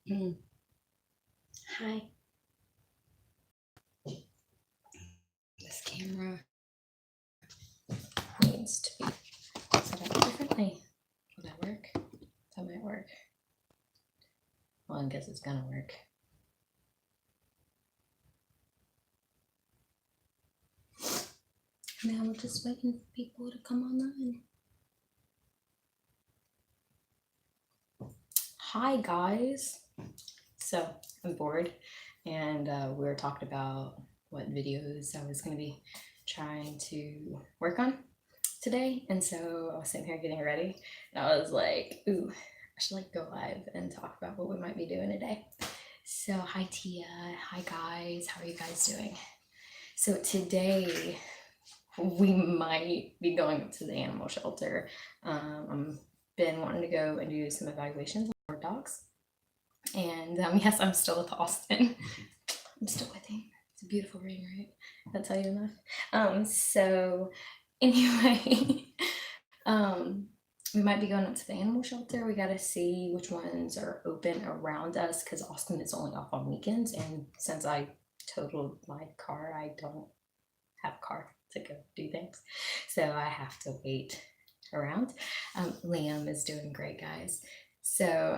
Mm. Hi. This camera needs to be set up differently. Will that work? That might work. Well, I guess it's gonna work. Now we're just waiting for people to come online. Hi, guys. So I'm bored, and we were talking about what videos I was going to be trying to work on today. And so I was sitting here getting ready, and I was like, ooh, I should like go live and talk about what we might be doing today. So hi Tia, hi guys, how are you guys doing? So today we might be going up to the animal shelter. I'm been wanting to go and do some evaluations on dogs. And yes, I'm still with Austin. I'm still with him. It's a beautiful ring, right? That'll tell you enough. So anyway, we might be going up to the animal shelter. We got to see which ones are open around us because Austin is only off on weekends. And since I totaled my car, I don't have a car to go do things. So I have to wait around. Liam is doing great, guys. So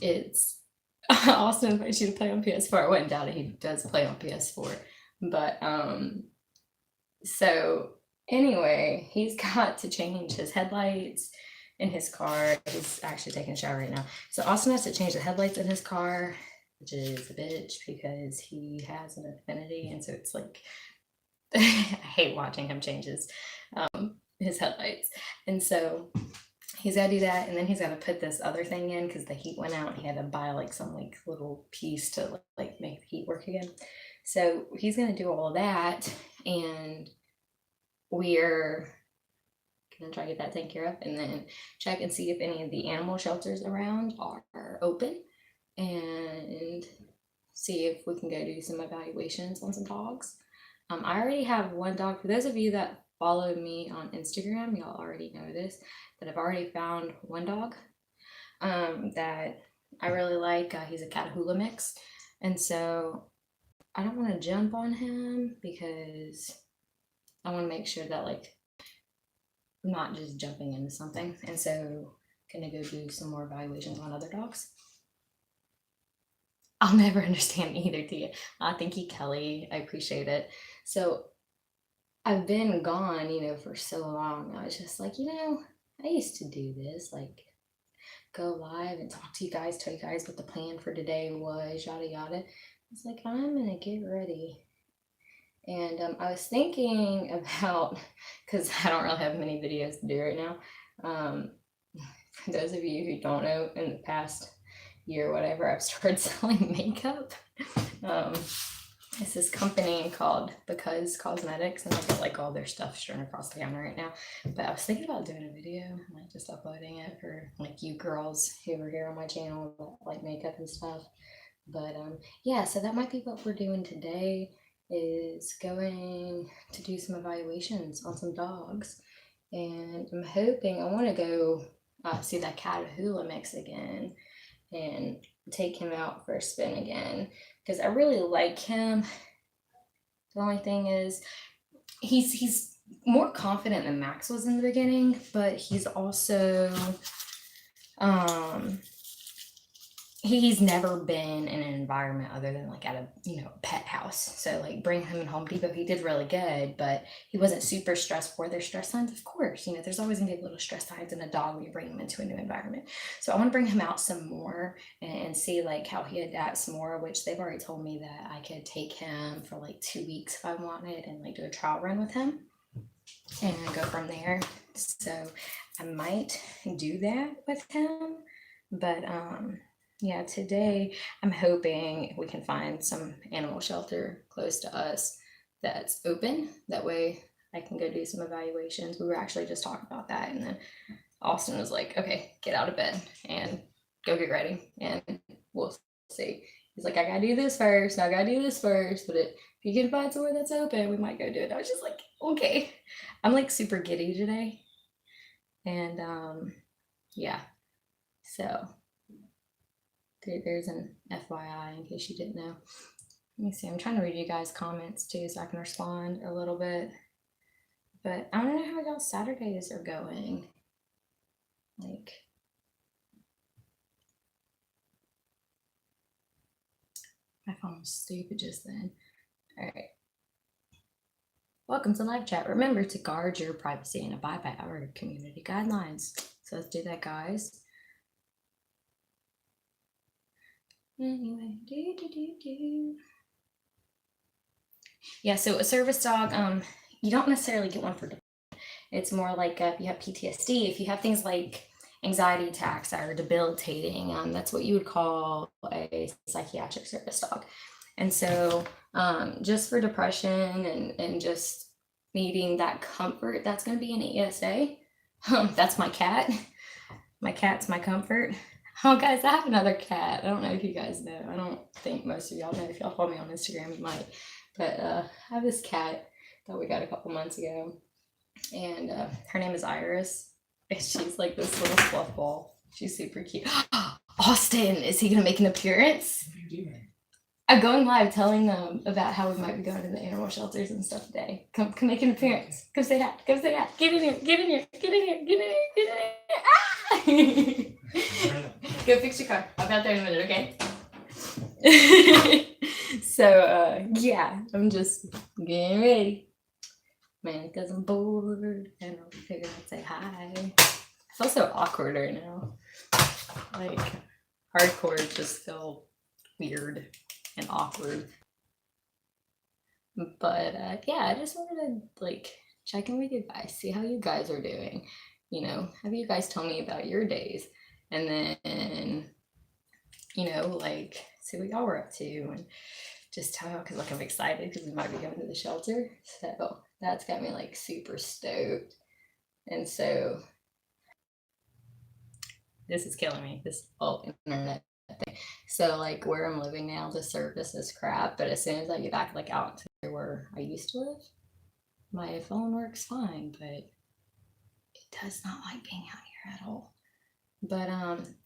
it's Austin invites you to play on PS4. I wouldn't doubt it. He does play on PS4. But so anyway, he's got to change his headlights in his car. He's actually taking a shower right now. So Austin has to change the headlights in his car, which is a bitch because he has an affinity, and so it's like I hate watching him change his headlights. And so he's got to do that, and then he's got to put this other thing in because the heat went out. He had to buy like some like little piece to like make the heat work again. So he's gonna do all of that, and we're gonna try to get that taken care of, and then check and see if any of the animal shelters around are open, and see if we can go do some evaluations on some dogs. I already have one dog. For those of you that follow me on Instagram, y'all already know this, that I've already found one dog that I really like. He's a Catahoula mix. And so I don't want to jump on him because I want to make sure that like I'm not just jumping into something. And so gonna go do some more evaluations on other dogs. I'll never understand either, Tia. Thank you, Kelly. I appreciate it. So I've been gone, for so long. I was just like, I used to do this, like go live and talk to you guys, tell you guys what the plan for today was, yada yada. It's like I'm gonna get ready. And I was thinking about, because I don't really have many videos to do right now. For those of you who don't know, in the past year or whatever, I've started selling makeup. It's this company called Because Cosmetics, and I got like all their stuff strewn across the counter right now. But I was thinking about doing a video, like just uploading it for like you girls who are here on my channel that like makeup and stuff. But yeah, so that might be what we're doing today, is going to do some evaluations on some dogs. And I'm hoping, I want to go see that Catahoula mix again and take him out for a spin again because I really like him. The only thing is he's more confident than Max was in the beginning, but he's also he's never been in an environment other than like at a pet house. So like bring him in Home Depot, he did really good, but he wasn't super stressed. For their stress signs, of course, there's always gonna be little stress signs in a dog when you bring him into a new environment. So I want to bring him out some more and see like how he adapts more, which they've already told me that I could take him for like 2 weeks if I wanted and like do a trial run with him and go from there. So I might do that with him, but yeah, today I'm hoping we can find some animal shelter close to us that's open. That way I can go do some evaluations. We were actually just talking about that, and then Austin was like, okay, get out of bed and go get ready, and we'll see. He's like, I gotta do this first, I gotta do this first, but if you can find somewhere that's open, we might go do it. I was just like, okay. I'm like super giddy today. And yeah, so There's an FYI in case you didn't know. Let me see. I'm trying to read you guys' comments too so I can respond a little bit. But I want to know how y'all's Saturdays are going. Like, my phone was stupid just then. All right. Welcome to live chat. Remember to guard your privacy and abide by our community guidelines. So let's do that, guys. Anyway, yeah, so a service dog, you don't necessarily get one for, it's more like if you have PTSD, if you have things like anxiety attacks that are debilitating, that's what you would call a psychiatric service dog. And so just for depression and just needing that comfort, that's going to be an ESA. That's my cat. My cat's my comfort. Oh, guys, I have another cat. I don't know if you guys know. I don't think most of y'all know. If y'all follow me on Instagram, you might. But I have this cat that we got a couple months ago. And her name is Iris. And she's like this little fluff ball. She's super cute. Austin, is he going to make an appearance? What are you doing? I'm going live telling them about how we might be going to the animal shelters and stuff today. Come make an appearance. Come say hi. Come say hi. Get in here. Get in here. Get in here. Get in here. Get in here. Ah! Go fix your car. I'll be out there in a minute, okay? So, yeah, I'm just getting ready. Man, because I'm bored and I figured I'd say hi. I feel so awkward right now. Like, hardcore just feel weird and awkward. But yeah, I just wanted to like check in with you guys, see how you guys are doing. You know, have you guys tell me about your days, and then like see what y'all were up to, and just tell y'all because like I'm excited because we might be going to the shelter, so that's got me like super stoked. And so this is killing me. This whole internet thing. So like where I'm living now, the service is crap. But as soon as I get back like out to where I used to live, my phone works fine. But it does not like being out here at all. But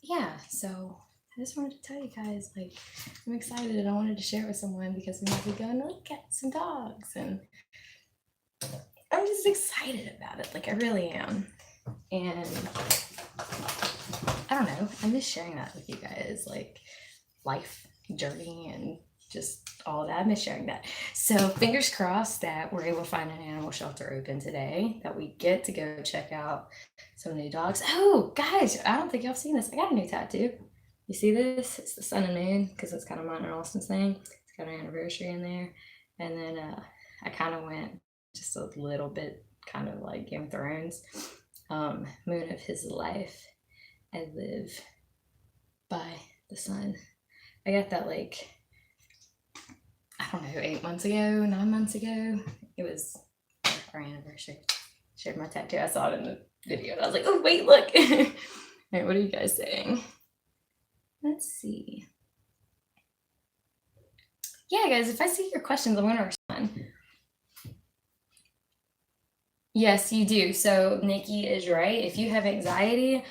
yeah. So I just wanted to tell you guys like I'm excited and I wanted to share with someone because we might be going to look at some dogs and I'm just excited about it. Like I really am. And I don't know. I'm just sharing that with you guys, like life journey and just all that. I miss sharing that. So fingers crossed that we're able to find an animal shelter open today, that we get to go check out some new dogs. Oh, guys, I don't think y'all have seen this. I got a new tattoo. You see this? It's the sun and moon because it's kind of mine and Austin's thing. It's got an anniversary in there. And then I kind of went just a little bit kind of like Game of Thrones. Moon of his life. I live by the sun. I got that like, I don't know, 8 months ago, 9 months ago. It was our anniversary. Shared my tattoo. I saw it in the video and I was like, oh, wait, look. All right, what are you guys saying? Let's see. Yeah, guys, if I see your questions, I'm going to respond. Yes, you do. So Nikki is right. If you have anxiety,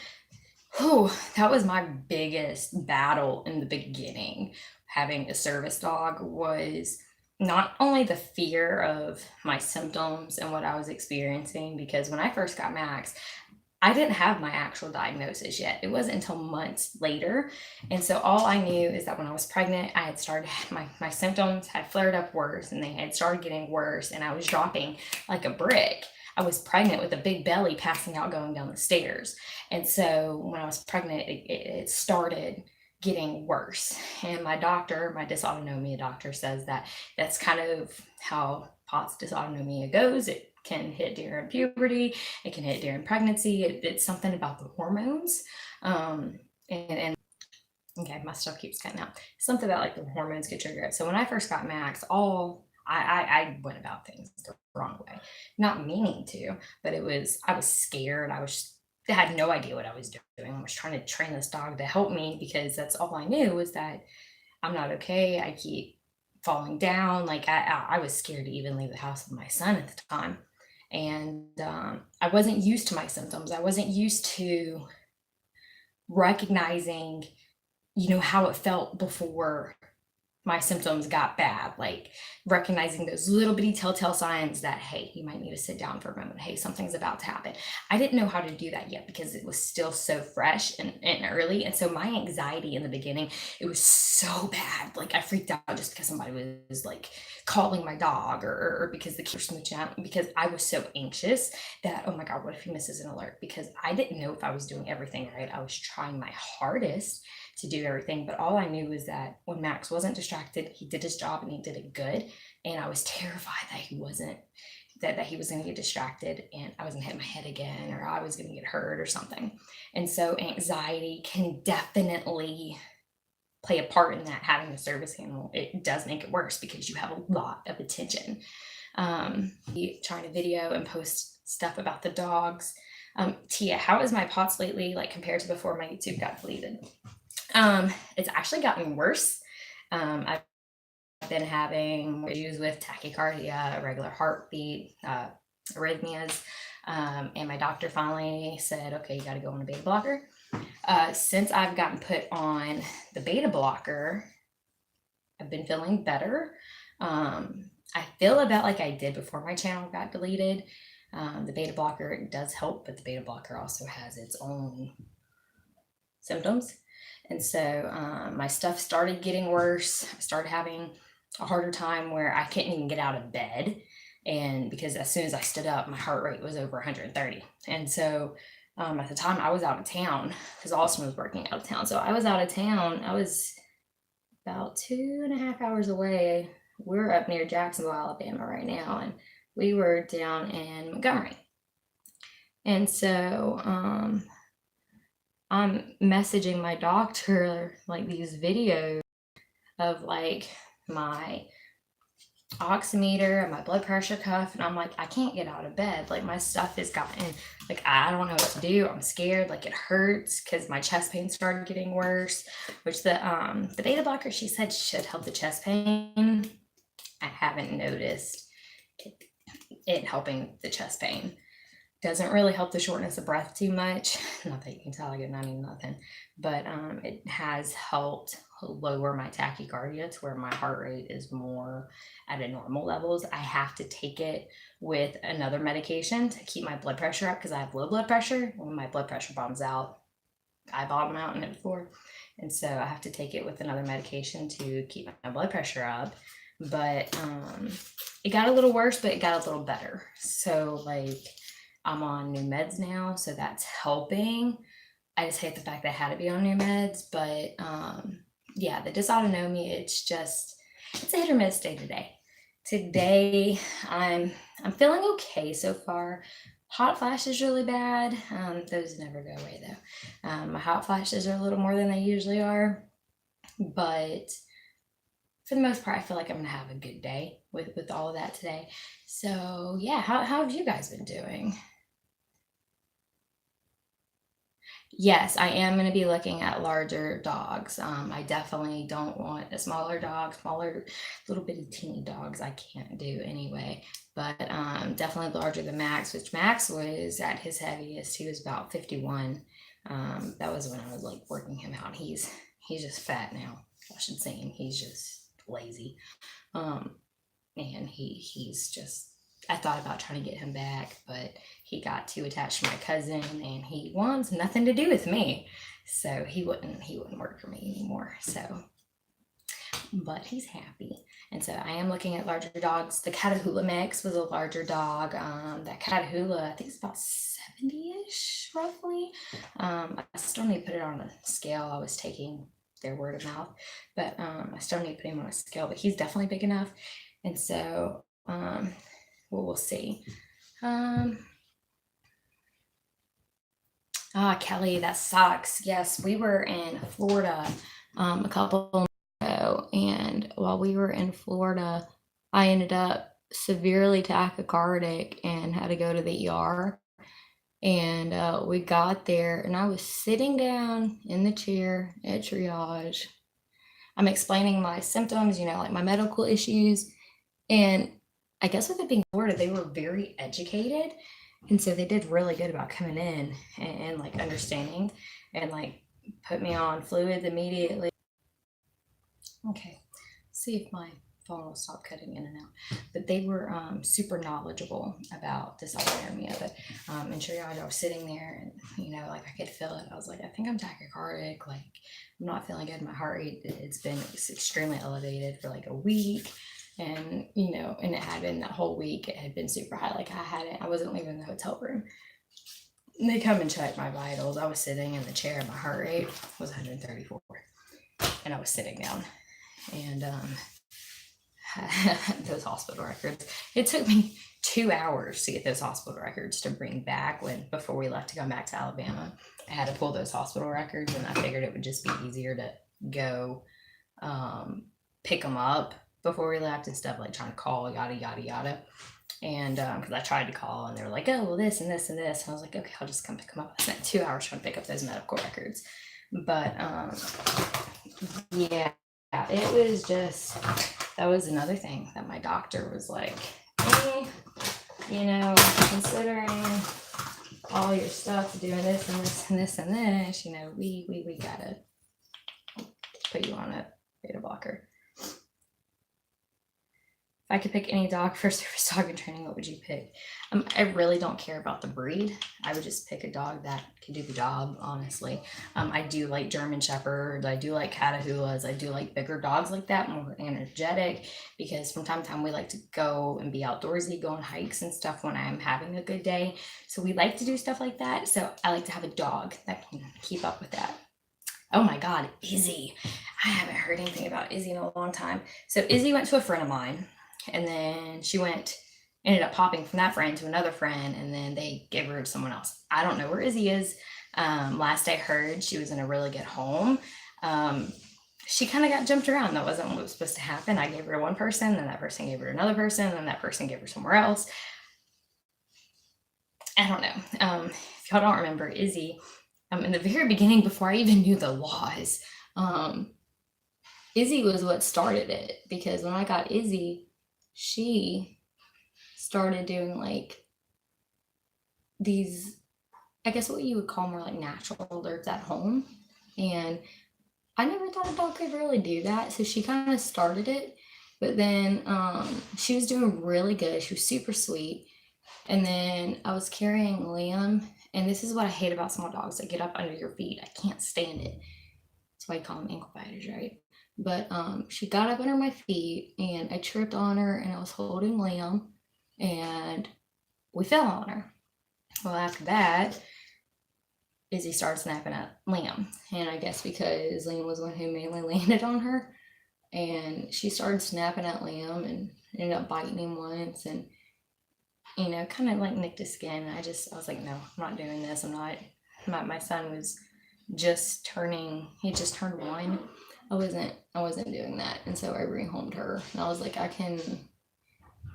that was my biggest battle in the beginning. Having a service dog was not only the fear of my symptoms and what I was experiencing, because when I first got Max, I didn't have my actual diagnosis yet. It wasn't until months later. And so all I knew is that when I was pregnant, I had started, my symptoms had flared up worse and they had started getting worse and I was dropping like a brick. I was pregnant with a big belly, passing out, going down the stairs. And so when I was pregnant, it started getting worse. And my doctor, my dysautonomia doctor, says that that's kind of how POTS dysautonomia goes. It can hit during puberty. It can hit during pregnancy. It's something about the hormones. And okay, my stuff keeps cutting out. Something about like the hormones get triggered. So when I first got Max, I went about things the wrong way, not meaning to, but I was scared. I had no idea what I was doing. I was trying to train this dog to help me because that's all I knew was that I'm not okay. I keep falling down. Like I was scared to even leave the house with my son at the time. And I wasn't used to my symptoms. I wasn't used to recognizing how it felt before my symptoms got bad, like recognizing those little bitty telltale signs that, hey, you might need to sit down for a moment. Hey, something's about to happen. I didn't know how to do that yet because it was still so fresh and early. And so my anxiety in the beginning, it was so bad. Like I freaked out just because somebody was like calling my dog or because the kids were smooching out, because I was so anxious that, oh my God, what if he misses an alert? Because I didn't know if I was doing everything right. I was trying my hardest to do everything. But all I knew was that when Max wasn't distracted, he did his job and he did it good. And I was terrified that he wasn't, that he was going to get distracted and I was going to hit my head again, or I was going to get hurt or something. And so anxiety can definitely play a part in that. Having a service animal, it does make it worse because you have a lot of attention. Trying to video and post stuff about the dogs. Tia, how is my POTS lately, like compared to before my YouTube got deleted? It's actually gotten worse. I've been having issues with tachycardia, irregular heartbeat, arrhythmias, and my doctor finally said, okay, you got to go on a beta blocker. Since I've gotten put on the beta blocker, I've been feeling better. I feel about like I did before my channel got deleted. The beta blocker does help, but the beta blocker also has its own symptoms. And so my stuff started getting worse. I started having a harder time where I couldn't even get out of bed. And because as soon as I stood up, my heart rate was over 130. And so at the time I was out of town because Austin was working out of town. So I was out of town. I was about 2.5 hours away. We're up near Jacksonville, Alabama right now. And we were down in Montgomery. And so I'm messaging my doctor like these videos of like my oximeter and my blood pressure cuff, and I'm like, I can't get out of bed. Like my stuff has gotten, like I don't know what to do. I'm scared. Like it hurts because my chest pain started getting worse. Which the beta blocker, she said, should help the chest pain. I haven't noticed it helping the chest pain. Doesn't really help the shortness of breath too much. Not that you can tell I get not even nothing, but it has helped lower my tachycardia to where my heart rate is more at a normal levels. I have to take it with another medication to keep my blood pressure up because I have low blood pressure. When my blood pressure bombs out, I bottom out in it before. And so I have to take it with another medication to keep my blood pressure up. But it got a little worse, but it got a little better. So like, I'm on new meds now, so that's helping. I just hate the fact that I had to be on new meds, but yeah, the dysautonomia, it's a hit or miss day to day. Today, I'm feeling okay so far. Hot flashes really bad. Those never go away though. My hot flashes are a little more than they usually are, but for the most part, I feel like I'm gonna have a good day with all of that today. So yeah, how have you guys been doing? Yes, I am going to be looking at larger dogs. I definitely don't want a smaller dog. Smaller, little bitty teeny dogs I can't do anyway. But definitely larger than Max, which Max was at his heaviest. He was about 51. That was when I was like working him out. He's just fat now. I should say him. He's just lazy. And he's just, I thought about trying to get him back, but he got too attached to my cousin and he wants nothing to do with me. So he wouldn't work for me anymore. So, but he's happy. And so I am looking at larger dogs. The Catahoula mix was a larger dog. That Catahoula, I think it's about 70-ish roughly. I still need to put it on a scale. I was taking their word of mouth, but I still need to put him on a scale, but he's definitely big enough. And so, we'll see. Kelly, that sucks. Yes, we were in Florida a couple months ago, and while we were in Florida, I ended up severely tachycardic and had to go to the ER. And we got there, and I was sitting down in the chair at triage. I'm explaining my symptoms, like my medical issues. And I guess with it being Florida, they were very educated. And so they did really good about coming in and like understanding and like put me on fluids immediately. Okay, see if my phone will stop cutting in and out. But they were super knowledgeable about dysautonomia. But in triage, I was sitting there and, like I could feel it. I was like, I think I'm tachycardic. Like, I'm not feeling good. My heart rate, it's extremely elevated for like a week. And, and it had been that whole week, it had been super high. Like, I wasn't leaving the hotel room. And they come and check my vitals. I was sitting in the chair and my heart rate was 134. And I was sitting down. And those hospital records. It took me 2 hours to get those hospital records to bring back before we left to come back to Alabama. I had to pull those hospital records, and I figured it would just be easier to go pick them up before we left instead of like trying to call, yada, yada, yada. And because I tried to call and they were like, oh, well, this and this and this. And I was like, okay, I'll just come pick them up. I spent 2 hours trying to pick up those medical records. But yeah, it was just, that was another thing that my doctor was like, considering all your stuff, doing this and this and this and this, we gotta put you on a beta blocker. If I could pick any dog for service dog in training, what would you pick? I really don't care about the breed. I would just pick a dog that can do the job, honestly. I do like German Shepherds. I do like Catahoulas. I do like bigger dogs like that, more energetic, because from time to time we like to go and be outdoorsy, go on hikes and stuff when I'm having a good day. So we like to do stuff like that. So I like to have a dog that can keep up with that. Oh my God, Izzy. I haven't heard anything about Izzy in a long time. So Izzy went to a friend of mine. And then she ended up popping from that friend to another friend, and then they gave her to someone else. I don't know where Izzy is. Last I heard, she was in a really good home. She kind of got jumped around. That wasn't what was supposed to happen. I gave her to one person, then that person gave her to another person, then that person gave her somewhere else. I don't know. If y'all don't remember, Izzy, in the very beginning, before I even knew the laws, Izzy was what started it, because when I got Izzy, she started doing like these, I guess what you would call more like natural alerts at home. And I never thought a dog could really do that. So she kind of started it, but then she was doing really good. She was super sweet. And then I was carrying Liam, and this is what I hate about small dogs that get up under your feet. I can't stand it. That's why I call them ankle biters, right? But she got up under my feet, and I tripped on her, and I was holding Liam, and we fell on her. Well, after that, Izzy started snapping at Liam, and I guess because Liam was the one who mainly landed on her, and she started snapping at Liam and ended up biting him once, and kind of like nicked his skin. I was like, no, I'm not doing this. My son was just turning, he just turned 1. I wasn't doing that. And so I rehomed her, and I was like, I'm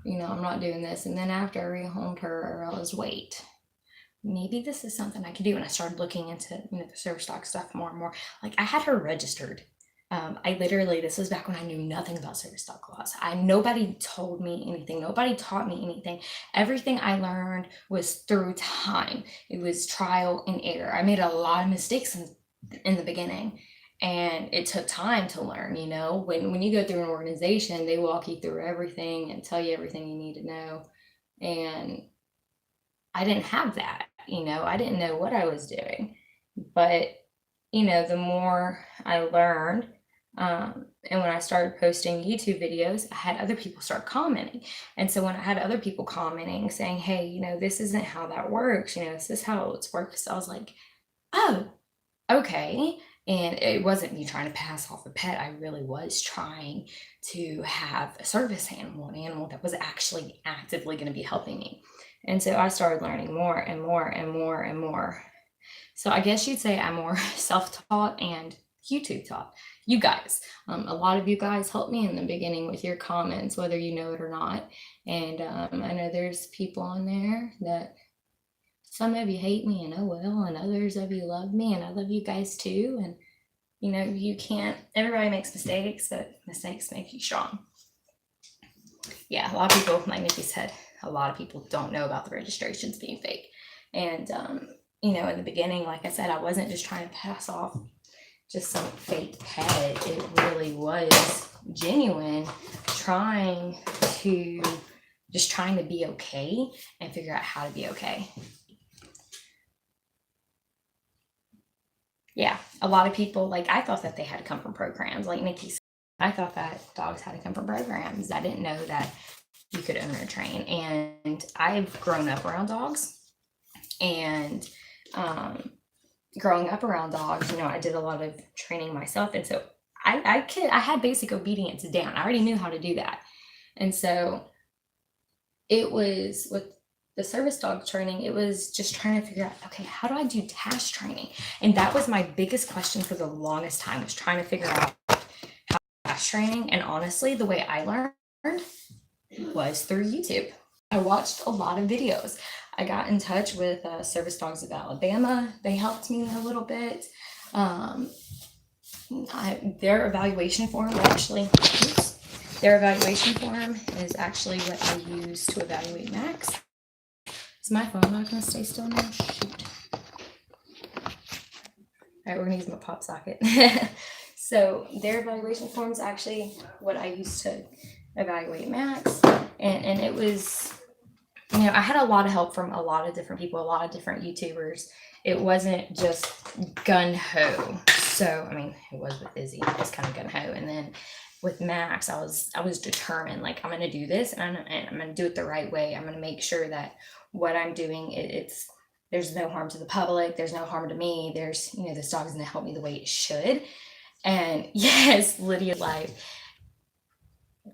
not doing this. And then after I rehomed her, I was, wait, maybe this is something I could do. And I started looking into, the service dog stuff more and more. Like, I had her registered. This was back when I knew nothing about service dog laws. Nobody told me anything. Nobody taught me anything. Everything I learned was through time. It was trial and error. I made a lot of mistakes in the beginning, and it took time to learn. When you go through an organization, they walk you through everything and tell you everything you need to know. And I didn't have that. I didn't know what I was doing. But, the more I learned, and when I started posting YouTube videos, I had other people start commenting. And so when I had other people commenting saying, hey, this isn't how that works, this is how it works, I was like, oh, okay. And it wasn't me trying to pass off a pet. I really was trying to have a service animal, an animal that was actually actively going to be helping me. And so I started learning more and more and more and more. So I guess you'd say I'm more self-taught and YouTube taught. You guys, a lot of you guys helped me in the beginning with your comments, whether you know it or not. And I know there's people on there that some of you hate me, and oh well, and others of you love me, and I love you guys too. And you can't, everybody makes mistakes, but mistakes make you strong. Yeah, a lot of people, like Nikki said, a lot of people don't know about the registrations being fake. And in the beginning, like I said, I wasn't just trying to pass off just some fake pet. It really was genuine, trying to be okay and figure out how to be okay. Yeah, a lot of people, like, I thought that they had to come from programs. Like Nikki said, I thought that dogs had to come from programs. I didn't know that you could owner train. And I've grown up around dogs. And growing up around dogs, I did a lot of training myself. And so I had basic obedience down. I already knew how to do that. And so it was with the service dog training, it was just trying to figure out, okay, how do I do task training? And that was my biggest question for the longest time, was trying to figure out how task training. And honestly, the way I learned was through YouTube. I watched a lot of videos. I got in touch with Service Dogs of Alabama. They helped me a little bit. Their evaluation form is actually what I use to evaluate Max. Is my phone not going to stay still now? Shoot. All right, we're going to use my pop socket. So their evaluation form is actually what I use to evaluate Max. And it was, I had a lot of help from a lot of different people, a lot of different YouTubers. It wasn't just gun-ho. So, it was with Izzy. It was kind of gun-ho. And then with Max, I was determined, like, I'm going to do this, and I'm going to do it the right way. I'm going to make sure that what I'm doing, there's no harm to the public. There's no harm to me. There's, this dog is going to help me the way it should. And yes, Lydia's life.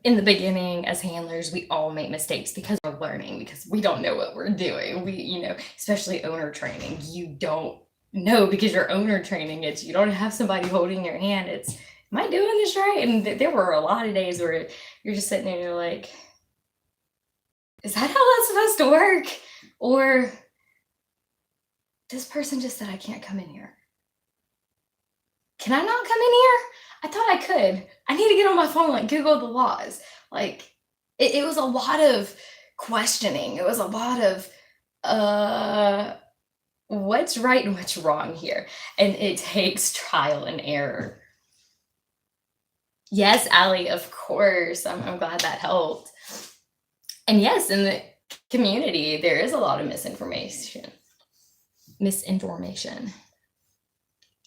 In the beginning, as handlers, we all make mistakes because we're learning, because we don't know what we're doing. We, especially owner training, you don't know because you're owner training. You don't have somebody holding your hand. Am I doing this right? And there were a lot of days where you're just sitting there and you're like, is that how that's supposed to work? Or this person just said I can't come in here. Can I not come in here? I thought I could. I need to get on my phone, like, Google the laws. Like, it was a lot of questioning. It was a lot of, what's right and what's wrong here? And it takes trial and error. Yes, Allie, of course. I'm glad that helped. And yes, in the community, there is a lot of misinformation.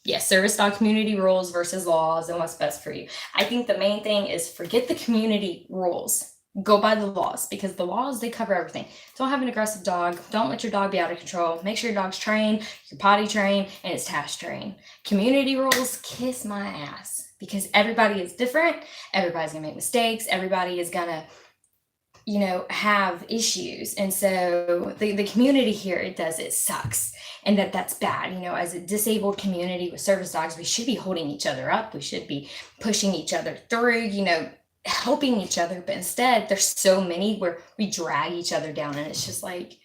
Yes, service dog community rules versus laws and what's best for you. I think the main thing is forget the community rules. Go by the laws, because the laws, they cover everything. Don't have an aggressive dog. Don't let your dog be out of control. Make sure your dog's trained, you're potty trained, and it's task trained. Community rules, kiss my ass, because everybody is different. Everybody's gonna make mistakes. Everybody is gonna, have issues. And so the community here, it sucks. And that's bad. As a disabled community with service dogs, we should be holding each other up. We should be pushing each other through, helping each other. But instead, there's so many where we drag each other down. And it's just like,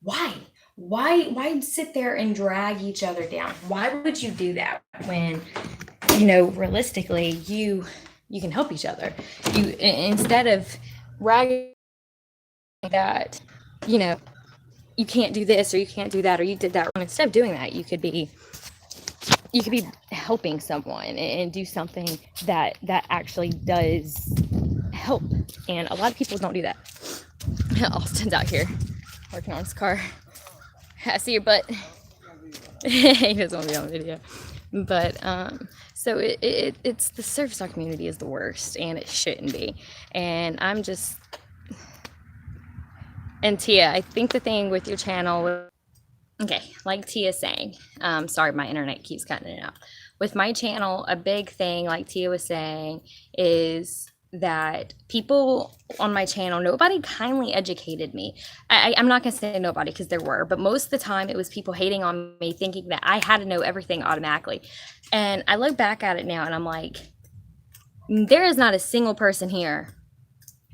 why? Why sit there and drag each other down? Why would you do that when, realistically, you can help each other? Instead of ragging that, you can't do this, or you can't do that, or you did that wrong. Instead of doing that, you could be helping someone and do something that actually does help. And a lot of people don't do that. Austin's out here working on his car. I see your butt. He doesn't want to be on video. But so it's the service dog community is the worst, and it shouldn't be. And and Tia, I think the thing with your channel, okay, like Tia's saying, sorry, my internet keeps cutting it out. With my channel, a big thing, like Tia was saying, is that people on my channel, nobody kindly educated me. I'm not going to say nobody, because there were, but most of the time it was people hating on me, thinking that I had to know everything automatically. And I look back at it now and I'm like, there is not a single person here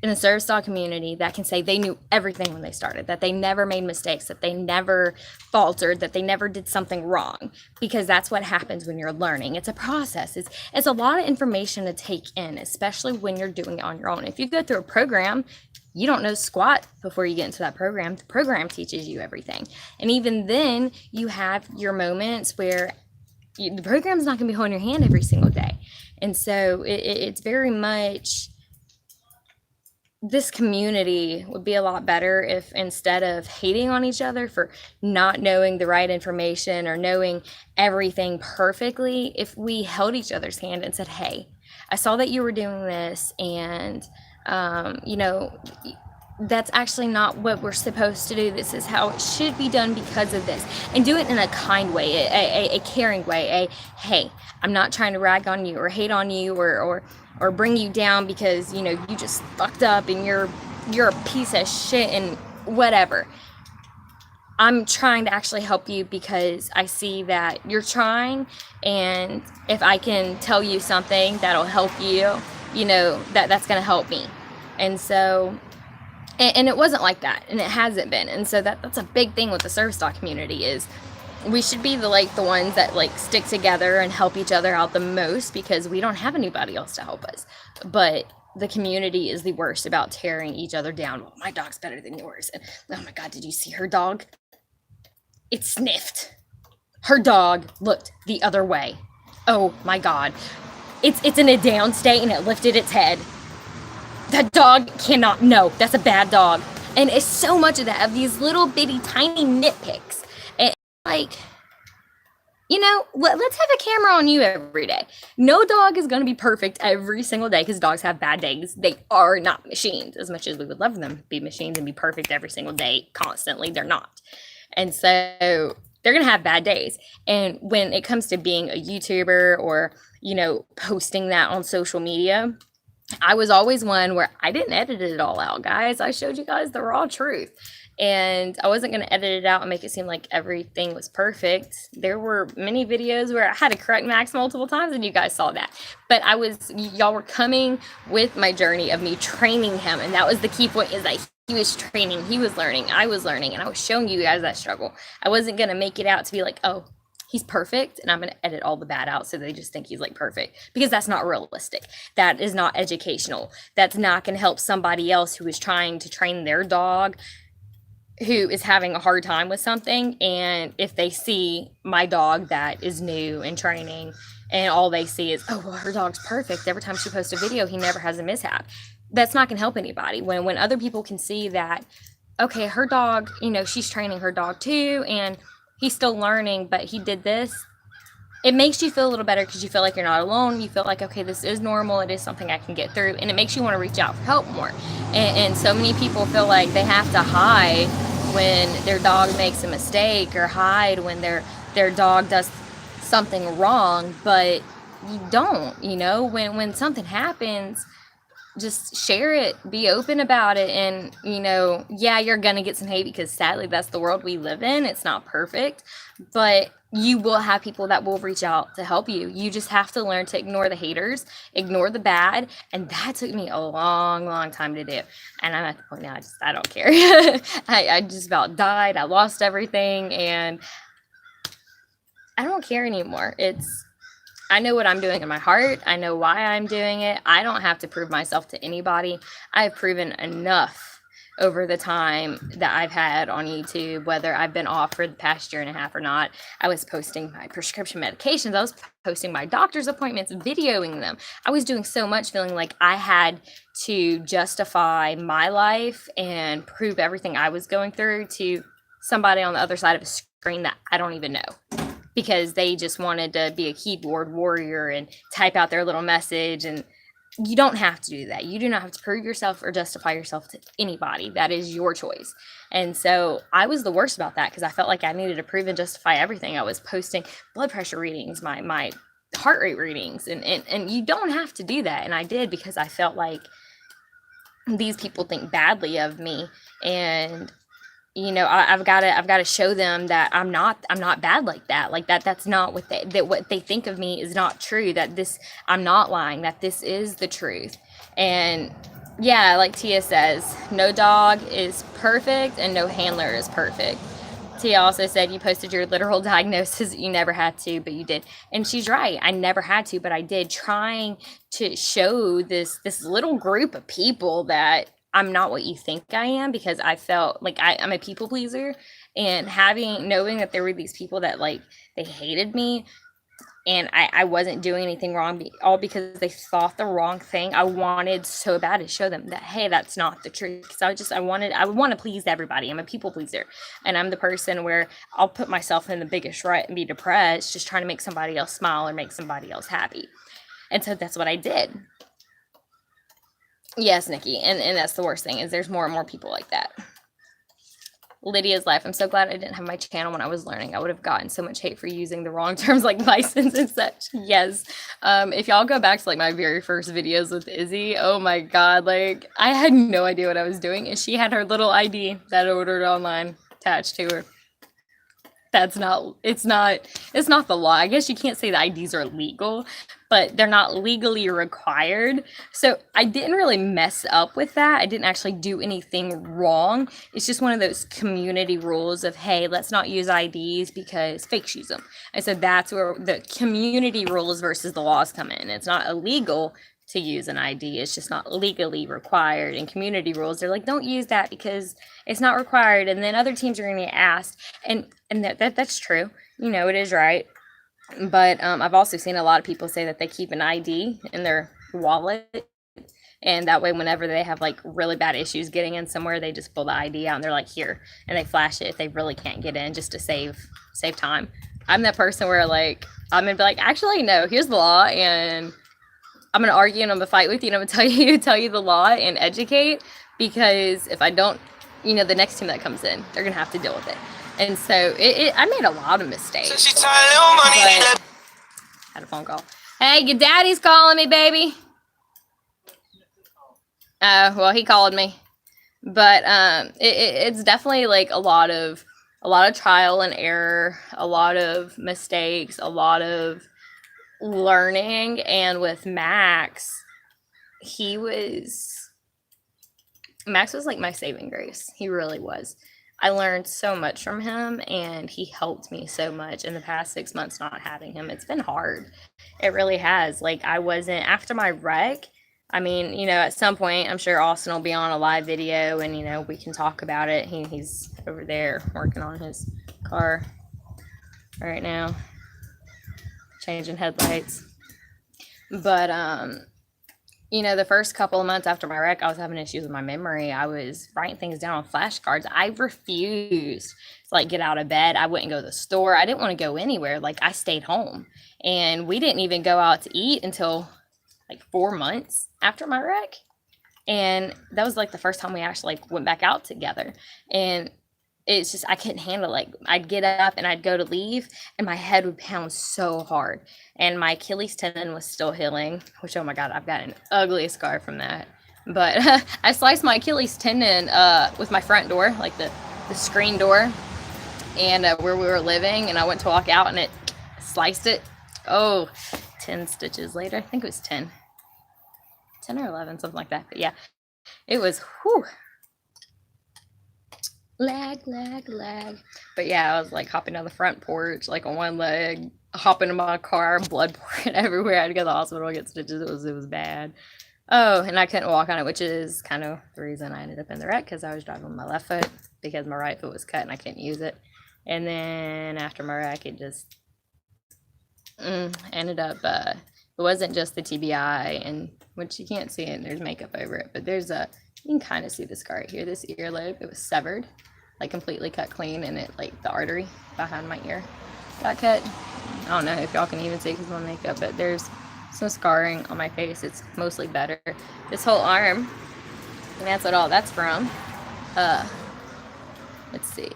in the service dog community that can say they knew everything when they started, that they never made mistakes, that they never faltered, that they never did something wrong, because that's what happens when you're learning. It's a process. It's a lot of information to take in, especially when you're doing it on your own. If you go through a program, you don't know squat before you get into that program. The program teaches you everything. And even then, you have your moments where the program's not going to be holding your hand every single day. And so it's very much, this community would be a lot better if, instead of hating on each other for not knowing the right information or knowing everything perfectly, if we held each other's hand and said, hey, I saw that you were doing this, and you know, that's actually not what we're supposed to do. This is how it should be done because of this. And do it in a kind way, a caring way, hey, I'm not trying to rag on you or hate on you or bring you down because, you know, you just fucked up and you're a piece of shit and whatever. I'm trying to actually help you because I see that you're trying, and if I can tell you something that'll help you, you know, that's going to help me. And so, and it wasn't like that, and it hasn't been. And so that's a big thing with the service dog community, is we should be the ones that stick together and help each other out the most, because we don't have anybody else to help us. But the community is the worst about tearing each other down. Well, my dog's better than yours, and oh my god, did you see her dog? It sniffed. Her dog looked the other way. Oh my god, it's in a down state and it lifted its head. That dog cannot, no, that's a bad dog. And it's so much of that, of these little bitty tiny nitpicks. And you know, let's have a camera on you every day. No dog is going to be perfect every single day, because dogs have bad days. They are not machines. As much as we would love them to be machines and be perfect every single day, constantly, they're not. And so they're going to have bad days. And when it comes to being a YouTuber or, you know, posting that on social media, I was always one where I didn't edit it all out, guys. I showed you guys the raw truth. And I wasn't going to edit it out and make it seem like everything was perfect. There were many videos where I had to correct Max multiple times, and you guys saw that. But y'all were coming with my journey of me training him. And that was the key point, is that he was training, he was learning, I was learning, and I was showing you guys that struggle. I wasn't going to make it out to be like, oh, he's perfect, and I'm going to edit all the bad out so they just think he's perfect, because that's not realistic. That is not educational. That's not going to help somebody else who is trying to train their dog, who is having a hard time with something. And if they see my dog that is new and training, and all they see is, oh, well, her dog's perfect, every time she posts a video, he never has a mishap, that's not going to help anybody. When other people can see that, okay, her dog, you know, she's training her dog too, and he's still learning, but he did this, it makes you feel a little better, because you feel like you're not alone. You feel like, okay, this is normal. It is something I can get through. And it makes you want to reach out for help more. And so many people feel like they have to hide when their dog makes a mistake, or hide when their dog does something wrong. But you don't, you know, when something happens, just share it, be open about it. And, you know, yeah, you're gonna get some hate, because sadly that's the world we live in. It's not perfect, but you will have people that will reach out to help you. You just have to learn to ignore the haters, ignore the bad. And that took me a long time to do. And I'm at the point now, I don't care. I just about died. I lost everything, and I don't care anymore. I know what I'm doing in my heart. I know why I'm doing it. I don't have to prove myself to anybody. I've proven enough over the time that I've had on YouTube, whether I've been off for the past year and a half or not. I was posting my prescription medications. I was posting my doctor's appointments, videoing them. I was doing so much, feeling like I had to justify my life and prove everything I was going through to somebody on the other side of a screen that I don't even know, because they just wanted to be a keyboard warrior and type out their little message. And you don't have to do that. You do not have to prove yourself or justify yourself to anybody. That is your choice. And so I was the worst about that, because I felt like I needed to prove and justify everything. I was posting blood pressure readings, my heart rate readings, and you don't have to do that. And I did, because I felt like these people think badly of me, and you know, I've got to show them that I'm not bad like that. That's not what what they think of me is not true. I'm not lying. That this is the truth. And yeah, like Tia says, no dog is perfect and no handler is perfect. Tia also said you posted your literal diagnosis. You never had to, but you did. And she's right. I never had to, but I did, trying to show this little group of people that I'm not what you think I am, because I felt like I'm a people pleaser, and knowing that there were these people that they hated me, and I wasn't doing anything wrong, all because they thought the wrong thing. I wanted so bad to show them that, hey, that's not the truth. Because I would want to please everybody. I'm a people pleaser, and I'm the person where I'll put myself in the biggest rut and be depressed just trying to make somebody else smile or make somebody else happy. And so that's what I did. Yes, Nikki, and that's the worst thing, is there's more and more people like that. Lydia's Life. I'm so glad I didn't have my channel when I was learning. I would have gotten so much hate for using the wrong terms like license and such. Yes. If y'all go back to like my very first videos with Izzy, oh my God, like I had no idea what I was doing. And she had her little ID that I ordered online attached to her. It's not the law. I guess you can't say the IDs are legal, but they're not legally required. So I didn't really mess up with that. I didn't actually do anything wrong. It's just one of those community rules of, hey, let's not use IDs because fakes use them. And so that's where the community rules versus the laws come in. It's not illegal to use an ID. It's just not legally required. And community rules, they're like, don't use that because it's not required. And then other teams are going to get asked. And that's true. You know, it is right. But I've also seen a lot of people say that they keep an ID in their wallet. And that way, whenever they have like really bad issues getting in somewhere, they just pull the ID out and they're like, here, and they flash it if they really can't get in, just to save time. I'm that person where like, I'm going to be like, actually, no, here's the law. And I'm going to argue and I'm going to fight with you, and I'm going to tell you the law and educate, because if I don't, you know, the next team that comes in, they're going to have to deal with it. And so I made a lot of mistakes. So had a phone call. Hey, your daddy's calling me, baby. Well, he called me. But it's definitely like a lot of trial and error, a lot of mistakes, a lot of learning. And with Max was like my saving grace. He really was. I learned so much from him, and he helped me so much in the past 6 months not having him. It's been hard. It really has. Like, I wasn't, after my wreck, I mean, you know, at some point, I'm sure Austin will be on a live video and, you know, we can talk about it. He's over there working on his car right now, changing headlights. But, you know, the first couple of months after my wreck, I was having issues with my memory. I was writing things down on flashcards. I refused to like get out of bed. I wouldn't go to the store. I didn't want to go anywhere. Like, I stayed home, and we didn't even go out to eat until like 4 months after my wreck. And that was like the first time we actually like went back out together. And it's just, I couldn't handle it. Like, I'd get up and I'd go to leave, and my head would pound so hard. And my Achilles tendon was still healing, which, oh my God, I've got an ugly scar from that. But I sliced my Achilles tendon with my front door, like the screen door, and where we were living. And I went to walk out, and it sliced it. Oh, 10 stitches later. I think it was 10 or 11, something like that. But yeah, it was, whew. Lag. But yeah, I was like hopping down the front porch, like on one leg, hopping in my car, blood pouring everywhere. I had to go to the hospital to get stitches. It was bad. Oh, and I couldn't walk on it, which is kind of the reason I ended up in the wreck, because I was driving with my left foot because my right foot was cut and I couldn't use it. And then after my wreck, it just ended up, it wasn't just the TBI, and which you can't see it, and there's makeup over it, but you can kind of see the scar right here. This earlobe, it was severed, like completely cut clean, and it, like, the artery behind my ear got cut. I don't know if y'all can even see because of my makeup, but there's some scarring on my face. It's mostly better. This whole arm, and that's what all that's from. Let's see.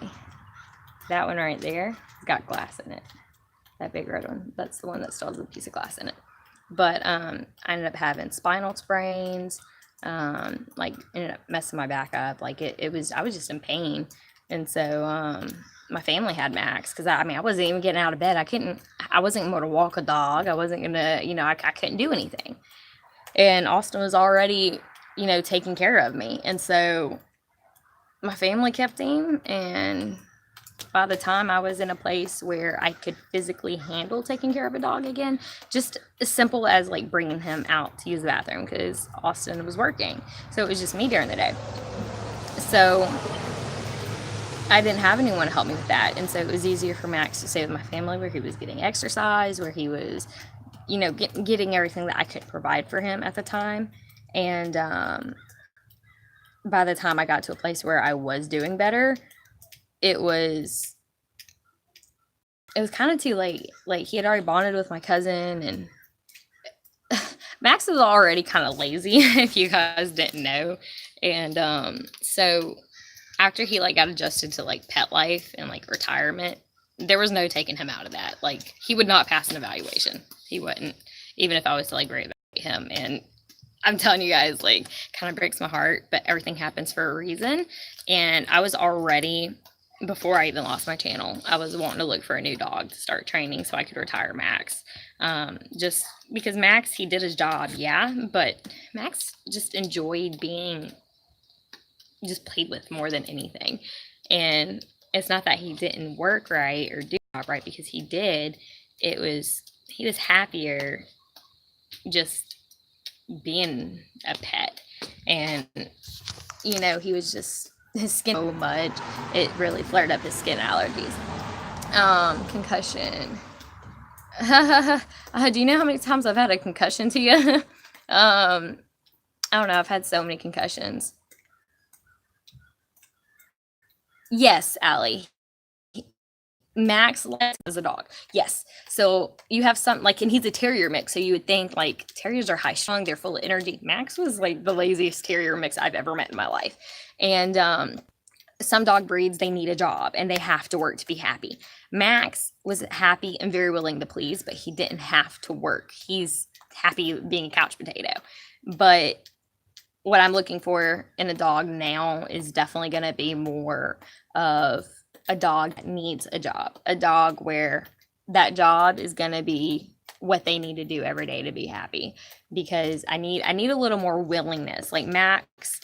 That one right there got glass in it. That big red one. That's the one that still has a piece of glass in it. But I ended up having spinal sprains. Like, ended up messing my back up. Like, I was just in pain. And so my family had Max, because I wasn't even getting out of bed. I wasn't able to walk a dog. I wasn't gonna, you know, I couldn't do anything. And Austin was already, you know, taking care of me. And so my family kept him, and by the time I was in a place where I could physically handle taking care of a dog again, just as simple as like bringing him out to use the bathroom, because Austin was working. So it was just me during the day. So I didn't have anyone to help me with that. And so it was easier for Max to stay with my family, where he was getting exercise, where he was, getting everything that I could provide for him at the time. And by the time I got to a place where I was doing better, it was kind of too late. Like, he had already bonded with my cousin, and Max was already kind of lazy, if you guys didn't know. And so after he like got adjusted to like pet life and like retirement, there was no taking him out of that. Like, he would not pass an evaluation. He wouldn't, even if I was to like reevaluate him. And I'm telling you guys, like, kind of breaks my heart, but everything happens for a reason. And I was already, before I even lost my channel, I was wanting to look for a new dog to start training so I could retire Max. Just because Max, he did his job, yeah, but Max just enjoyed being just played with more than anything. And it's not that he didn't work right or do job right, because he did. He was happier just being a pet. And he was just, his skin so much, it really flared up his skin allergies. Concussion. Do you know how many times I've had a concussion to you? I don't know, I've had so many concussions. Yes, Allie. Max as a dog. Yes. So you have some, like, and he's a terrier mix. So you would think like terriers are high strung, they're full of energy. Max was like the laziest terrier mix I've ever met in my life. And some dog breeds, they need a job and they have to work to be happy. Max was happy and very willing to please, but he didn't have to work. He's happy being a couch potato. But what I'm looking for in a dog now is definitely going to be more of a dog that needs a job, a dog where that job is going to be what they need to do every day to be happy. Because I need a little more willingness. Like Max,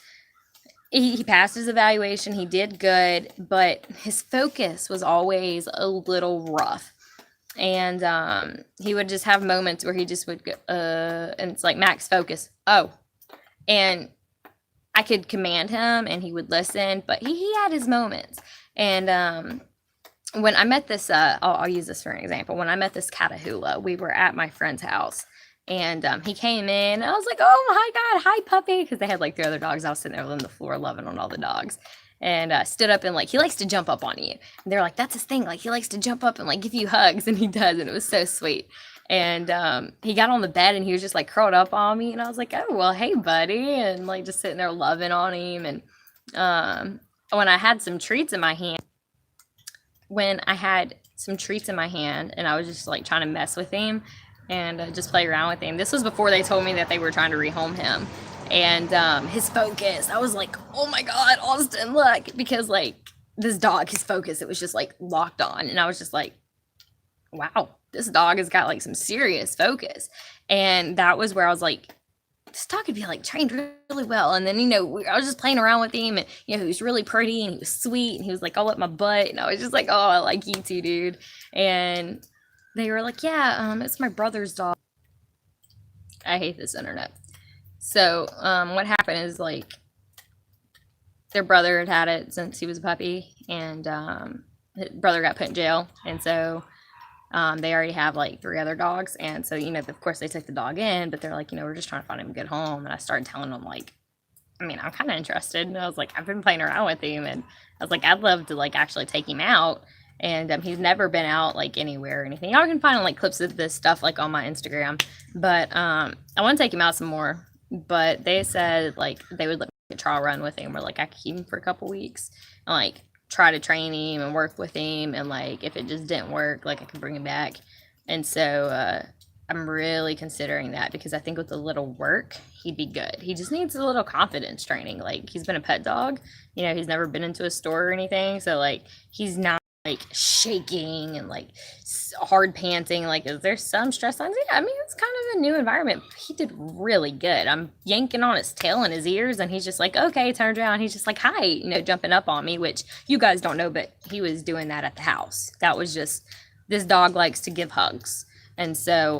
he passed his evaluation, he did good, but his focus was always a little rough. And he would just have moments where he just would go, and it's like, Max, focus. Oh. And I could command him and he would listen, but he had his moments. And when I met this, I'll use this for an example. When I met this Catahoula, we were at my friend's house. And he came in and I was like, oh my God, hi puppy. Because they had like 3 other dogs. I was sitting there on the floor loving on all the dogs. And stood up and like, he likes to jump up on you. And they're like, that's his thing. Like, he likes to jump up and like give you hugs. And he does. And it was so sweet. And he got on the bed and he was just like curled up on me. And I was like, oh, well, hey, buddy. And like just sitting there loving on him. And when I had some treats in my hand, and I was just like trying to mess with him and just play around with him. This was before they told me that they were trying to rehome him. And his focus, I was like, oh my God, Austin, look. Because like this dog, his focus, it was just like locked on. And I was just like, wow, this dog has got like some serious focus. And that was where I was like, this dog could be like trained really well. And then, I was just playing around with him and, he was really pretty and he was sweet and he was like all up my butt. And I was just like, oh, I like you too, dude. And they were like, yeah, it's my brother's dog. I hate this internet. So what happened is like their brother had it since he was a puppy, and his brother got put in jail. And so they already have like 3 other dogs. And so, of course they took the dog in, but they're like, we're just trying to find him a good home. And I started telling them like, I'm kind of interested. And I was like, I've been playing around with him. And I was like, I'd love to like actually take him out. And he's never been out like anywhere or anything. Y'all can find like clips of this stuff like on my Instagram. But I want to take him out some more. But they said like they would let me a trial run with him where like I could keep him for a couple weeks and like try to train him and work with him. And like if it just didn't work, like I could bring him back. And so I'm really considering that, because I think with a little work, he'd be good. He just needs a little confidence training. Like he's been a pet dog, he's never been into a store or anything. So like he's not like shaking and like hard panting. Like, is there some stress signs? Yeah, it's kind of a new environment. He did really good. I'm yanking on his tail and his ears and he's just like, okay, turns around. He's just like, hi, jumping up on me, which you guys don't know, but he was doing that at the house. That was just, this dog likes to give hugs. And so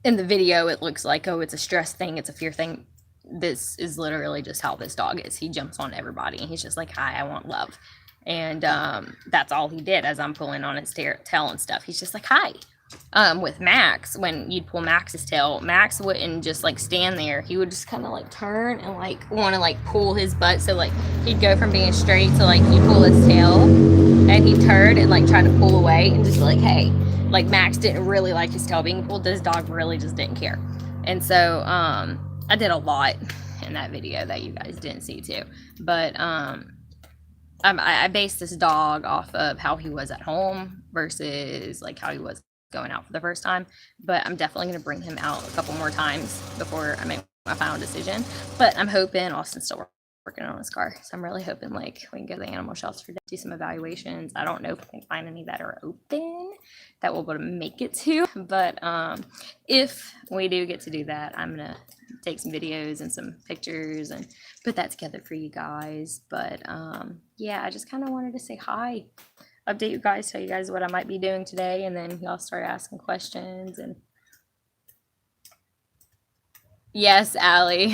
in the video, it looks like, oh, it's a stress thing, it's a fear thing. this is literally just how this dog is. He jumps on everybody and he's just like, hi, I want love. And that's all he did as I'm pulling on his tail and stuff. He's just like, hi. With Max, when you'd pull Max's tail, Max wouldn't just like stand there. He would just kind of like turn and like want to like pull his butt. So like he'd go from being straight to like you pull his tail and he'd turn and like try to pull away and just like, hey, like Max didn't really like his tail being pulled. This dog really just didn't care. And so I did a lot in that video that you guys didn't see too. But I based this dog off of how he was at home versus like how he was going out for the first time. But I'm definitely going to bring him out a couple more times before I make my final decision. But I'm hoping Austin's still working on his car. So I'm really hoping like we can go to the animal shelter to do some evaluations. I don't know if we can find any that are open that we'll be able to make it to. But if we do get to do that, I'm going to take some videos and some pictures and put that together for you guys. But yeah, I just kind of wanted to say hi, update you guys, tell you guys what I might be doing today, and then y'all start asking questions. And yes, Allie.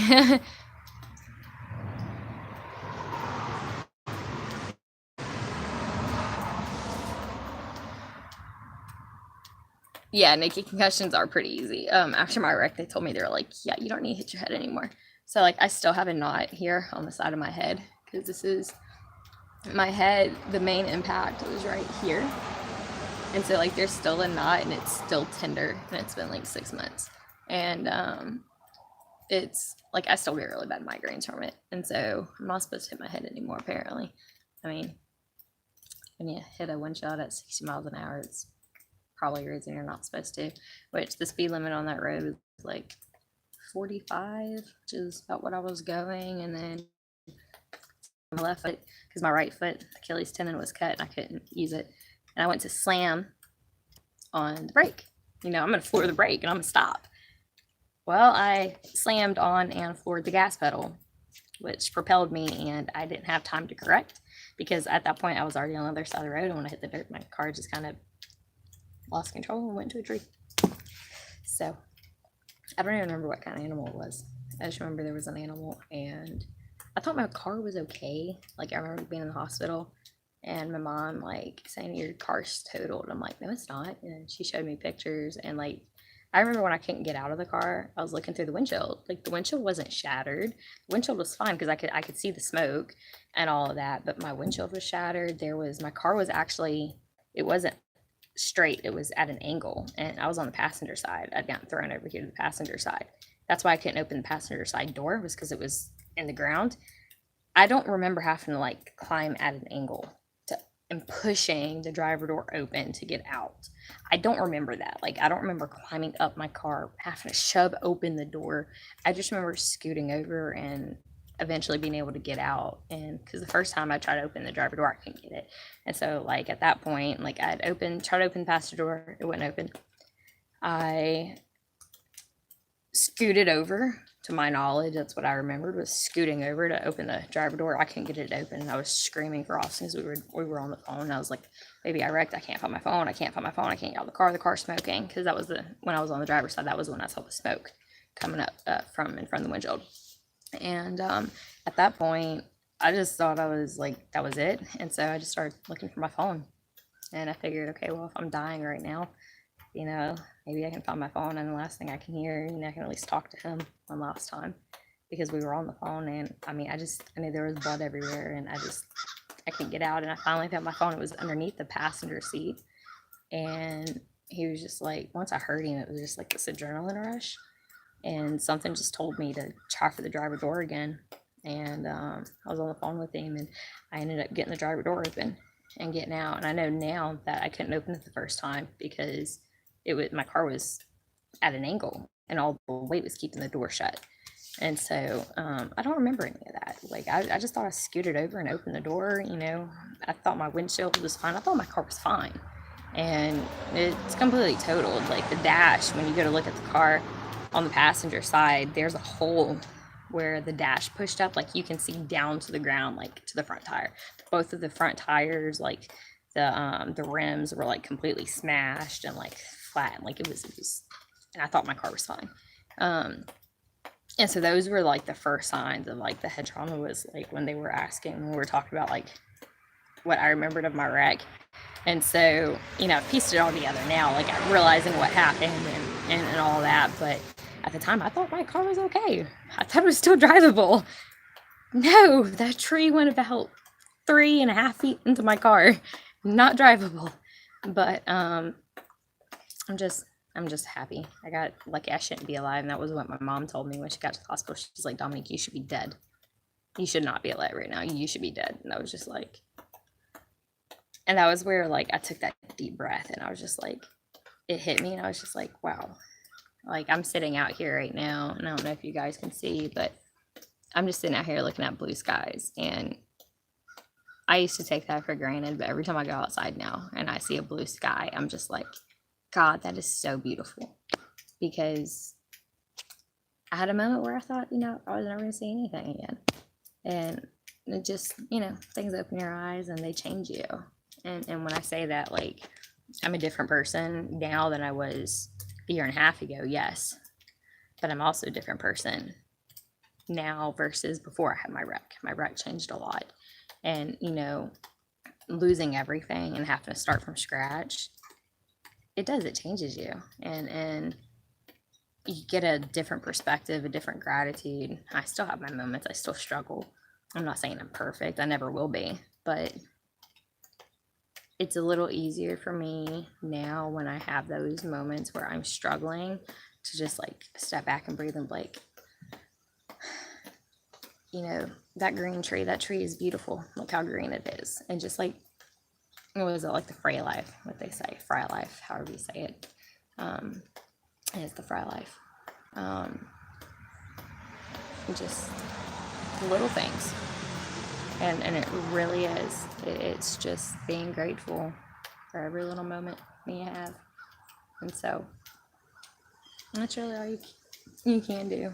Yeah, Nikki, concussions are pretty easy. After my wreck, they told me, they were like, yeah, you don't need to hit your head anymore. So like I still have a knot here on the side of my head because this is my head. The main impact was right here. And so like there's still a knot and it's still tender and it's been like 6 months. And it's like I still get really bad migraines from it. And so I'm not supposed to hit my head anymore, apparently. I mean, when you hit a windshield at 60 miles an hour, it's probably a reason you're not supposed to, which the speed limit on that road is like 45, which is about what I was going. And then my left foot, because my right foot Achilles tendon was cut and I couldn't use it, and I went to slam on the brake. I'm gonna floor the brake and I'm gonna stop. Well, I slammed on and floored the gas pedal, which propelled me, and I didn't have time to correct because at that point I was already on the other side of the road, and when I hit the dirt, my car just kind of lost control and went into a tree. So I don't even remember what kind of animal it was. I just remember there was an animal, and I thought my car was okay. Like I remember being in the hospital and my mom like saying your car's totaled. I'm like, no, it's not. And she showed me pictures, and like I remember when I couldn't get out of the car, I was looking through the windshield. Like the windshield wasn't shattered. The windshield was fine because I could see the smoke and all of that, but my windshield was shattered. My car was actually, it wasn't straight, it was at an angle, and I was on the passenger side. I'd gotten thrown over here to the passenger side. That's why I couldn't open the passenger side door, was because it was in the ground. I don't remember having to like climb at an angle and pushing the driver door open to get out. I don't remember that. Like I don't remember climbing up my car, having to shove open the door. I just remember scooting over and eventually being able to get out. And because the first time I tried to open the driver door, I couldn't get it. And so like at that point, like tried to open the passenger door, it wouldn't open. I scooted over, to my knowledge, that's what I remembered, was scooting over to open the driver door. I couldn't get it open. I was screaming for Austin because we were on the phone. I was like, baby, I wrecked. I can't find my phone. I can't get out of the car. The car's smoking. Because that was when I was on the driver's side, that was when I saw the smoke coming up from in front of the windshield. And at that point, I just thought I was like, that was it. And so I just started looking for my phone. And I figured, okay, well, if I'm dying right now, maybe I can find my phone, and the last thing I can hear, I can at least talk to him one last time, because we were on the phone. And I mean, there was blood everywhere, and I couldn't get out. And I finally found my phone. It was underneath the passenger seat. And he was just like, once I heard him, it was just like this adrenaline rush. And something just told me to try for the driver door again. And I was on the phone with him, and I ended up getting the driver door open and getting out. And I know now that I couldn't open it the first time because my car was at an angle and all the weight was keeping the door shut. And so I don't remember any of that. Like I just thought I scooted over and opened the door. I thought my windshield was fine. I thought my car was fine, and it's completely totaled. Like the dash, when you go to look at the car on the passenger side, there's a hole where the dash pushed up. Like you can see down to the ground, like to the front tire. Both of the front tires, like the rims were like completely smashed and like flat. Like it was, and I thought my car was fine. And so those were like the first signs of like the head trauma, was like when they were asking, when we were talking about like what I remembered of my wreck. And so, you know, I've pieced it all together now, like I'm realizing what happened and all that. But at the time, I thought my car was okay. I thought it was still drivable. No, that tree went about 3.5 feet into my car. Not drivable. But I'm just happy. I got lucky. I shouldn't be alive. And that was what my mom told me when she got to the hospital. She's like, Dominique, you should be dead. You should not be alive right now. You should be dead. And I was just like, and that was where like I took that deep breath and I was just like, it hit me and I was just like, wow. Like I'm sitting out here right now and I don't know if you guys can see, but I'm just sitting out here looking at blue skies. And I used to take that for granted, but every time I go outside now and I see a blue sky, I'm just like, God, that is so beautiful. Because I had a moment where I thought, you know, I was never going to see anything again. And it just, you know, things open your eyes and they change you. And when I say that, like, I'm a different person now than I was a year and a half ago, yes. But I'm also a different person now versus before I had my wreck. My wreck changed a lot. And, you know, losing everything and having to start from scratch, it does, it changes you. And you get a different perspective, a different gratitude. I still have my moments. I still struggle. I'm not saying I'm perfect. I never will be. But it's a little easier for me now when I have those moments where I'm struggling to just like step back and breathe and be like, you know, that green tree, that tree is beautiful. Look how green it is. And just like, what was it, like the Fry life, what they say, Fry life, however you say it. And it's the Fry life. Just little things. And it really is. It's just being grateful for every little moment you have. And so that's really all you can do.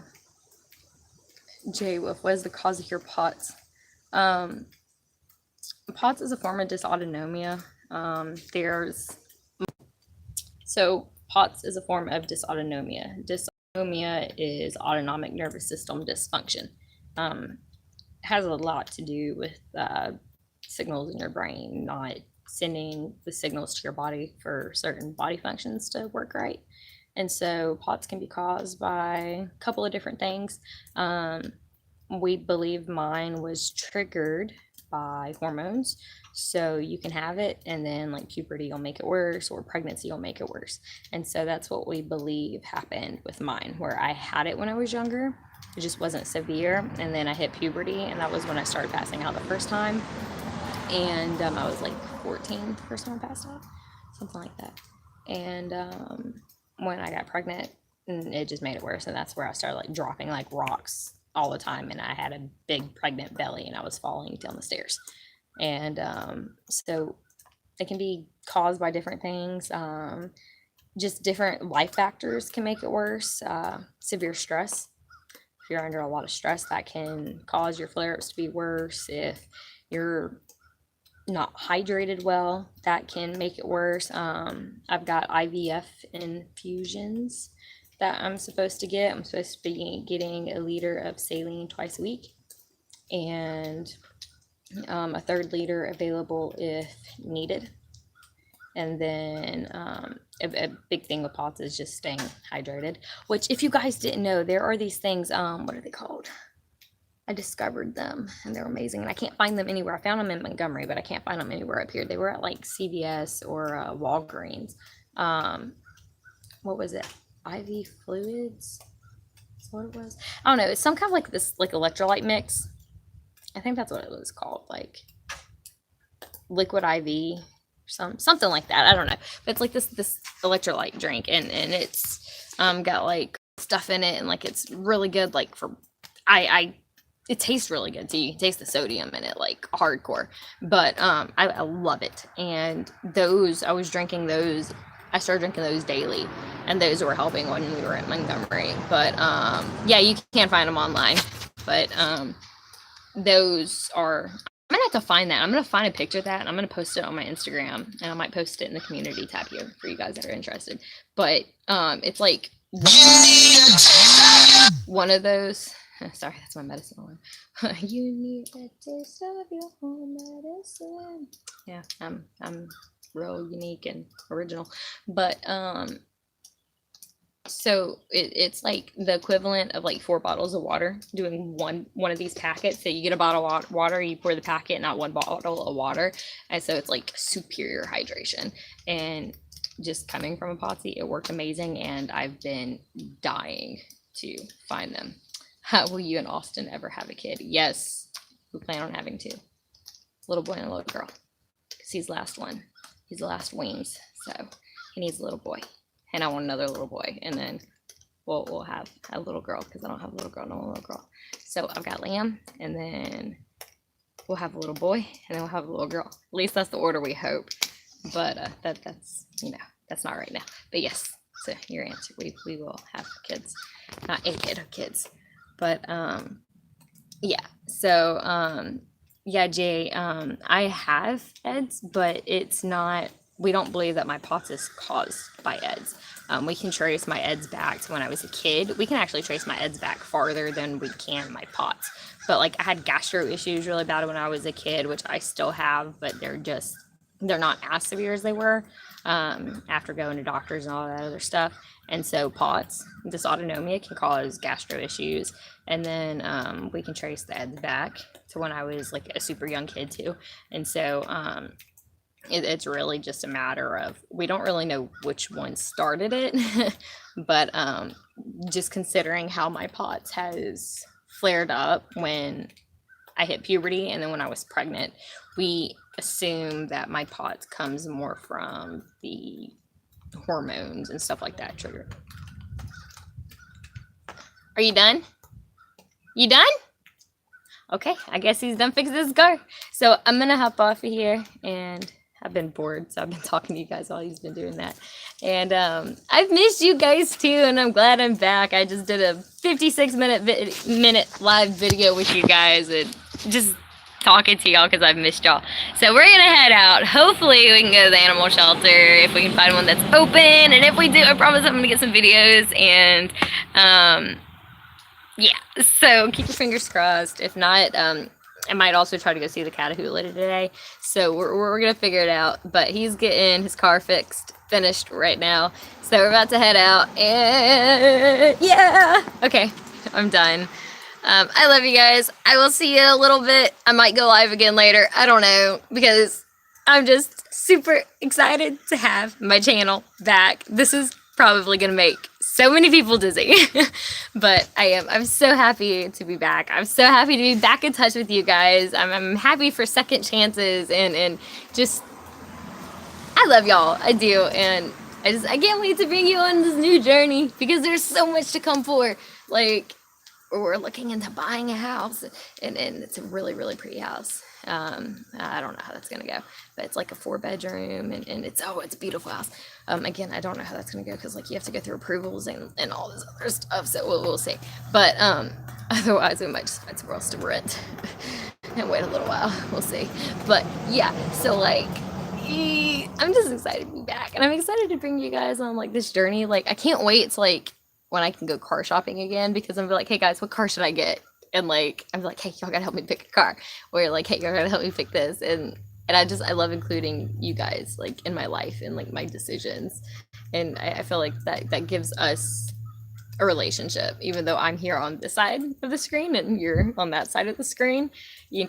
Jay Wolf, what is the cause of your POTS? POTS is a form of dysautonomia. So POTS is a form of dysautonomia. Dysautonomia is autonomic nervous system dysfunction. Has a lot to do with signals in your brain not sending the signals to your body for certain body functions to work right. And so POTS can be caused by a couple of different things. We believe mine was triggered by hormones. So you can have it and then like puberty will make it worse or pregnancy will make it worse. And so that's what we believe happened with mine, where I had it when I was younger. It just wasn't severe. And then I hit puberty and that was when I started passing out the first time. And I was like 14 the first time I passed out, something like that. And when I got pregnant, it just made it worse. And that's where I started like dropping like rocks all the time. And I had a big pregnant belly and I was falling down the stairs. And so it can be caused by different things. Just different life factors can make it worse. Severe stress. If you're under a lot of stress, that can cause your flare-ups to be worse. If you're not hydrated well, that can make it worse. I've got IVF infusions that I'm supposed to get. I'm supposed to be getting a liter of saline twice a week and a 1/3 liter available if needed. And then a big thing with POTS is just staying hydrated, which if you guys didn't know, there are these things, what are they called? I discovered them and they're amazing. And I can't find them anywhere. I found them in Montgomery, but I can't find them anywhere up here. They were at like CVS or Walgreens. What was it? IV fluids? That's what it was. I don't know. It's some kind of like this like electrolyte mix. I think that's what it was called. Like liquid IV. Something like that. I don't know. But it's like this electrolyte drink and it's got like stuff in it and like it's really good like for it tastes really good too. You can taste the sodium in it like hardcore. But I love it. And those I was drinking those. I started drinking those daily and those were helping when we were at Montgomery. But yeah, you can find them online. But those are I'm gonna have to find that. I'm gonna find a picture of that and I'm gonna post it on my Instagram and I might post it in the community tab here for you guys that are interested. But it's like one of those. Sorry, that's my medicine alarm. You need a taste of your own medicine. Yeah, I'm real unique and original, but so it's like the equivalent of like 4 bottles of water doing one of these packets. So you get a bottle of water, you pour the packet, not 1 bottle of water, and so it's like superior hydration. And just coming from a Potsy, it worked amazing, and I've been dying to find them. Will you and Austin ever have a kid? Yes, we plan on having 2, little boy and a little girl, because he's the last one. He's the last wings, so he needs a little boy. And I want another little boy, and then we'll have a little girl, because I don't have a little girl, no little girl. So I've got Liam, and then we'll have a little boy, and then we'll have a little girl. At least that's the order we hope. But that's that's not right now. But yes, so your answer, we will have kids, not a kid, kids. But yeah. So yeah, Jay, I have EDS, but it's not. We don't believe that my POTS is caused by EDS. We can trace my EDS back to when I was a kid. We can actually trace my EDS back farther than we can my POTS. But like I had gastro issues really bad when I was a kid, which I still have, but they're not as severe as they were after going to doctors and all that other stuff. And so POTS, dysautonomia, can cause gastro issues. And then we can trace the EDS back to when I was like a super young kid too. And so it's really just a matter of, we don't really know which one started it, but just considering how my POTS has flared up when I hit puberty and then when I was pregnant, we assume that my POTS comes more from the hormones and stuff like that trigger. Are you done? You done? Okay, I guess he's done fixing his car. So I'm gonna hop off of here, and I've been bored, so I've been talking to you guys while he's been doing that. And I've missed you guys too, and I'm glad I'm back. I just did a 56-minute live video with you guys and just talking to y'all because I've missed y'all. So we're gonna head out. Hopefully we can go to the animal shelter if we can find one that's open. And if we do, I promise I'm gonna get some videos. And yeah, so keep your fingers crossed. If not, I might also try to go see the Catahoula today. So we're going to figure it out. But he's getting his car finished right now. So we're about to head out. And yeah. Okay, I'm done. I love you guys. I will see you in a little bit. I might go live again later. I don't know. Because I'm just super excited to have my channel back. This is probably going to make so many people dizzy. But I'm so happy to be back. I'm so happy to be back in touch with you guys. I'm happy for second chances and just, I love y'all. I do. And I can't wait to bring you on this new journey because there's so much to come for. Like, we're looking into buying a house, and it's a really, really pretty house. I don't know how that's gonna go, but it's like a 4-bedroom, and it's a beautiful house. Again, I don't know how that's gonna go because like you have to go through approvals and all this other stuff. So we'll see. But otherwise, we might just find somewhere else to rent and wait a little while. We'll see. But yeah, so like, I'm just excited to be back, and I'm excited to bring you guys on like this journey. Like, I can't wait to like when I can go car shopping again, because I'm like, hey guys, what car should I get? And like, I'm like, hey, y'all gotta help me pick a car. Or like, hey, y'all gotta help me pick this. And I love including you guys like in my life and like my decisions. And I feel like that gives us a relationship, even though I'm here on this side of the screen and you're on that side of the screen. You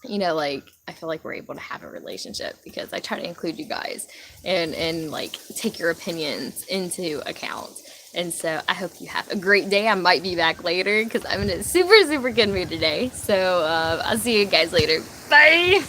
know, like, I feel like we're able to have a relationship because I try to include you guys and like take your opinions into account. And so I hope you have a great day. I might be back later because I'm in a super, super good mood today. So I'll see you guys later. Bye.